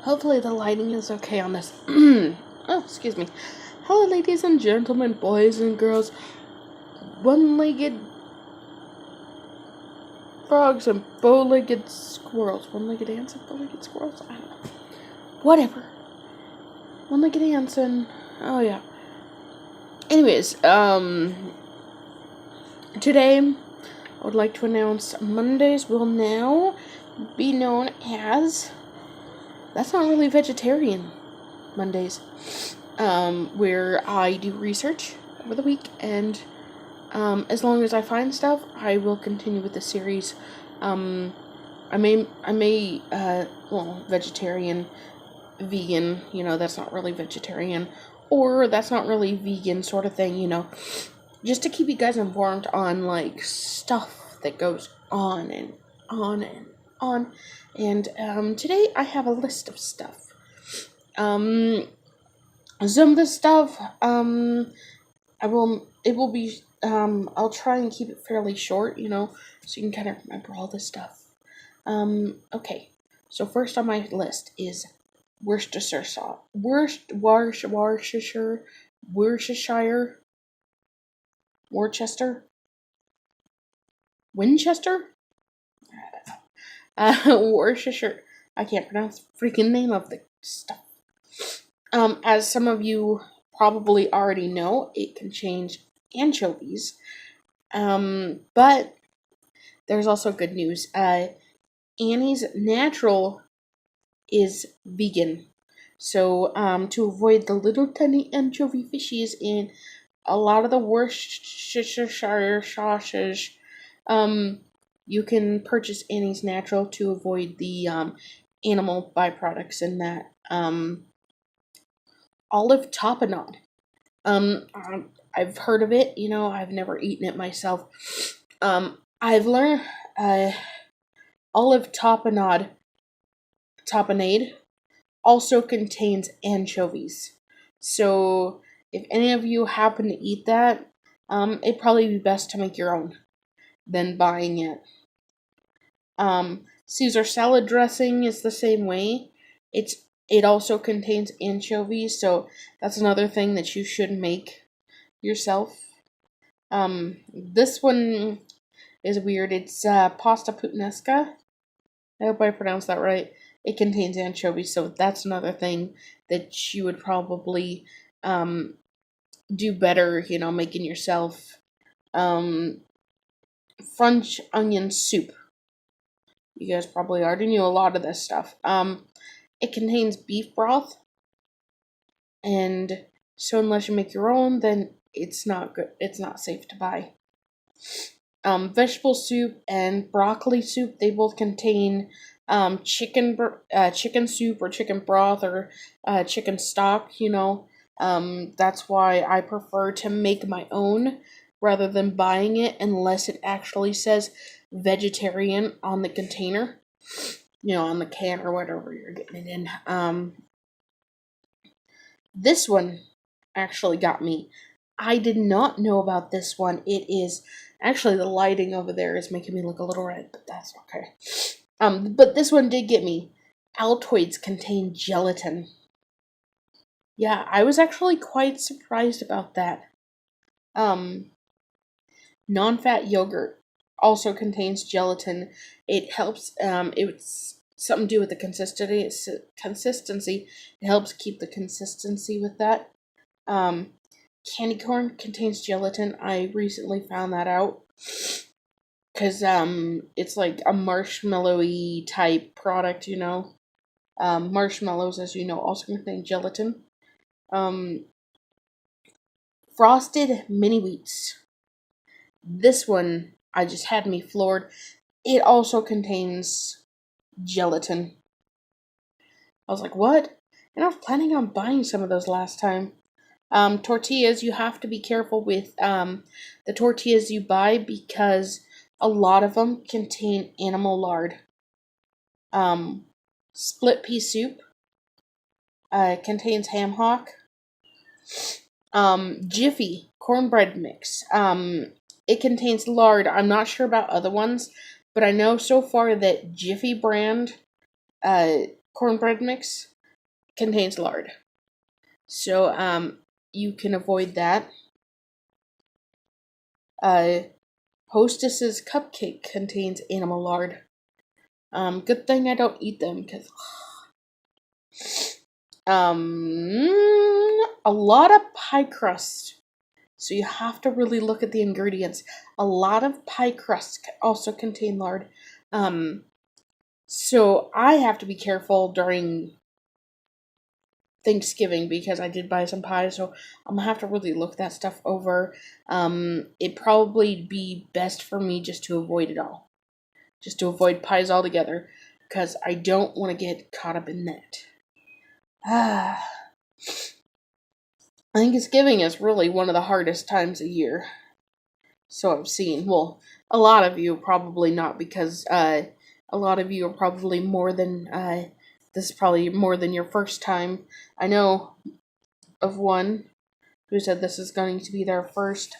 Hopefully the lighting is okay on this. Oh, excuse me. Hello, ladies and gentlemen, boys and girls, one-legged frogs and bow-legged squirrels. One-legged ants and bow-legged squirrels? I don't know. Whatever. One-legged ants and... oh, yeah. Anyways, today I would like to announce Mondays will now be known as... that's not really vegetarian Mondays. Where I do research over the week, and as long as I find stuff, I will continue with the series. I may, vegetarian, vegan, that's not really vegetarian, or that's not really vegan sort of thing, just to keep you guys informed on, stuff that goes on and on and on. And, today I have a list of stuff. Some of the stuff, I'll try and keep it fairly short, so you can kind of remember all this stuff. Okay, so first on my list is Worcestershire sauce. Worcestershire? Winchester? Worcestershire. I can't pronounce the freaking name of the stuff. As some of you probably already know, it contains anchovies. But there's also good news. Annie's Natural is vegan. So, to avoid the little tiny anchovy fishies in a lot of the Worcestershire sauces, you can purchase Annie's Natural to avoid the, animal byproducts in that. Olive tapenade. I've heard of it, I've never eaten it myself. I've learned, olive tapenade also contains anchovies. So, if any of you happen to eat that, it'd probably be best to make your own than buying it. Caesar salad dressing is the same way. It also contains anchovies, so that's another thing that you should make yourself. This one is weird. It's pasta puttanesca. I hope I pronounced that right. It contains anchovies, so that's another thing that you would probably do better, making yourself. French onion soup. You guys probably already knew a lot of this stuff. It contains beef broth, and so unless you make your own, then it's not good. It's not safe to buy. Vegetable soup and broccoli soup, they both contain chicken soup or chicken broth or chicken stock. That's why I prefer to make my own rather than buying it, unless it actually says vegetarian on the container. On the can or whatever you're getting it in. This one actually got me. I did not know about this one. It is, actually the lighting over there is making me look a little red, but that's okay. But this one did get me. Altoids contain gelatin. Yeah, I was actually quite surprised about that. Non-fat yogurt also contains gelatin. It helps, it's something to do with the consistency. It helps keep the consistency with that. Candy corn contains gelatin. I recently found that out. Because, it's like a marshmallowy type product, Marshmallows, as you know, also contain gelatin. Frosted mini wheats. This one, I just had me floored. It also contains gelatin. I was like, what? And I was planning on buying some of those last time. Tortillas, you have to be careful with the tortillas you buy because a lot of them contain animal lard. Split pea soup contains ham hock. Jiffy cornbread mix. It contains lard. I'm not sure about other ones, but I know so far that Jiffy brand cornbread mix contains lard. So, you can avoid that. Hostess's cupcake contains animal lard. Good thing I don't eat them, because a lot of pie crust. So you have to really look at the ingredients. A lot of pie crust also contain lard. So I have to be careful during Thanksgiving because I did buy some pie, so I'm gonna have to really look that stuff over. It'd probably be best for me just to avoid it all. Just to avoid pies altogether, because I don't want to get caught up in that. Thanksgiving is really one of the hardest times of year. So I've seen. Well, a lot of you probably not, because a lot of you are probably more than this is probably more than your first time. I know of one who said this is going to be their first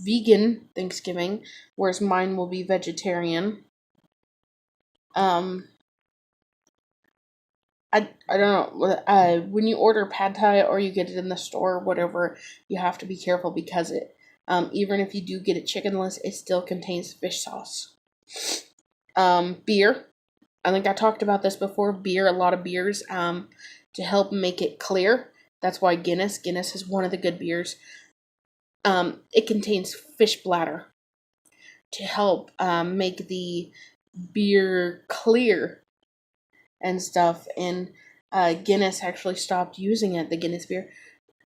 vegan Thanksgiving, whereas mine will be vegetarian. I don't know. When you order pad thai or you get it in the store or whatever, you have to be careful because even if you do get it chickenless, it still contains fish sauce. Beer. I think I talked about this before. Beer, a lot of beers, to help make it clear. That's why Guinness is one of the good beers. It contains fish bladder to help make the beer clear and stuff. And Guinness actually stopped using it, the Guinness beer.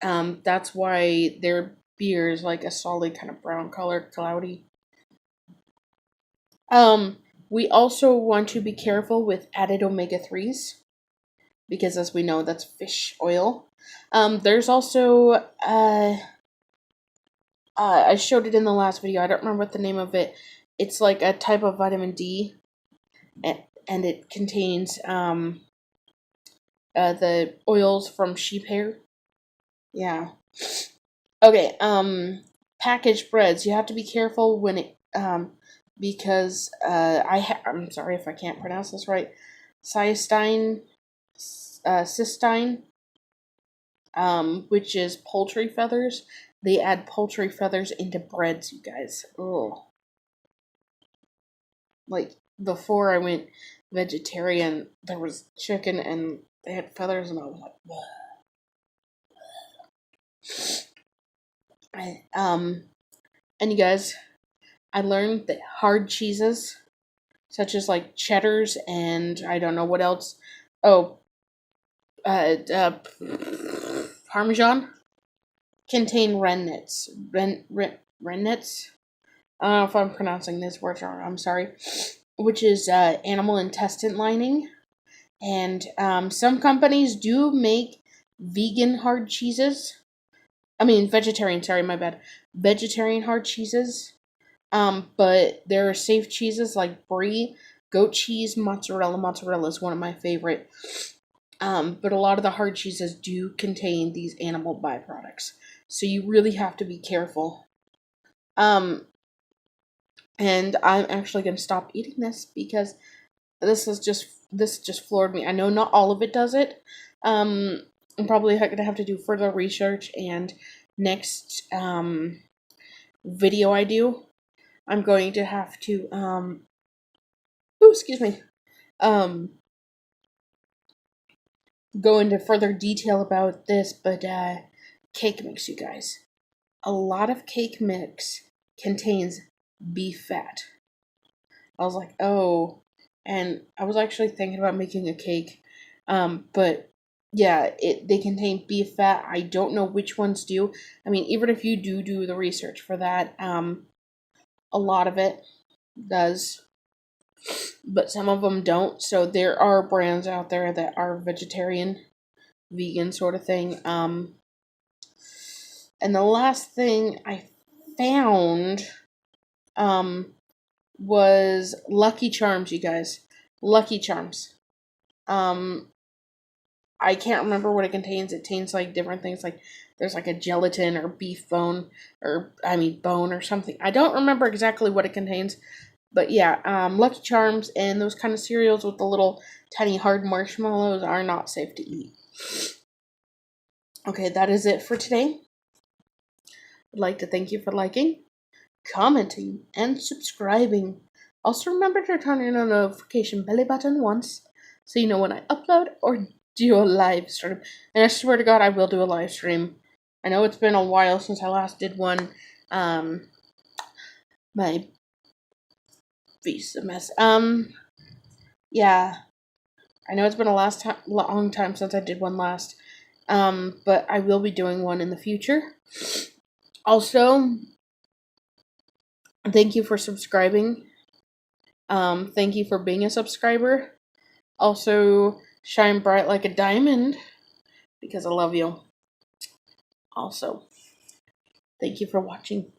That's why their beer is like a solid kind of brown color, cloudy. We also want to be careful with added omega-3s, because as we know, that's fish oil. There's also, I showed it in the last video, I don't remember what the name of it. It's like a type of vitamin D, and it contains, the oils from sheep hair. Yeah. Okay, packaged breads. You have to be careful when it, because, I'm sorry if I can't pronounce this right. Cysteine, which is poultry feathers. They add poultry feathers into breads, you guys. Ugh. Like, before I went vegetarian, there was chicken and they had feathers, and I was like, and you guys, I learned that hard cheeses, such as like cheddars and I don't know what else. Oh, Parmesan contain rennets. Rennets? I don't know if I'm pronouncing these words wrong. I'm sorry. Which is animal intestine lining. And some companies do make vegan hard cheeses. I mean, vegetarian, sorry, my bad. Vegetarian hard cheeses. But there are safe cheeses like brie, goat cheese, mozzarella. Mozzarella is one of my favorite. But a lot of the hard cheeses do contain these animal byproducts. So you really have to be careful. And I'm actually going to stop eating this because this just floored me. I know not all of it does it. I'm probably going to have to do further research, and next video I do, I'm going to have to excuse me. Go into further detail about this, but cake mix, you guys. A lot of cake mix contains beef fat. I was like, oh, and I was actually thinking about making a cake, but yeah, they contain beef fat. I don't know which ones do. I mean, even if you do the research for that, a lot of it does, but some of them don't. So there are brands out there that are vegetarian, vegan sort of thing. And the last thing I found was Lucky Charms, you guys. Lucky Charms. I can't remember what it contains. It contains like different things, like there's like a gelatin or beef bone, or bone or something. I don't remember exactly what it contains, But yeah, Lucky Charms and those kind of cereals with the little tiny hard marshmallows are not safe to eat. Okay, that is it for today. I'd like to thank you for liking, commenting, and subscribing. Also remember to turn on the notification belly button once so you know when I upload or do a live stream. And I swear to God, I will do a live stream. I know it's been a while since I last did one. My face is a mess. Yeah, I know it's been a long time since I did one last. But I will be doing one in the future. Also, thank you for subscribing. Thank you for being a subscriber. Also, shine bright like a diamond because I love you. Also, thank you for watching.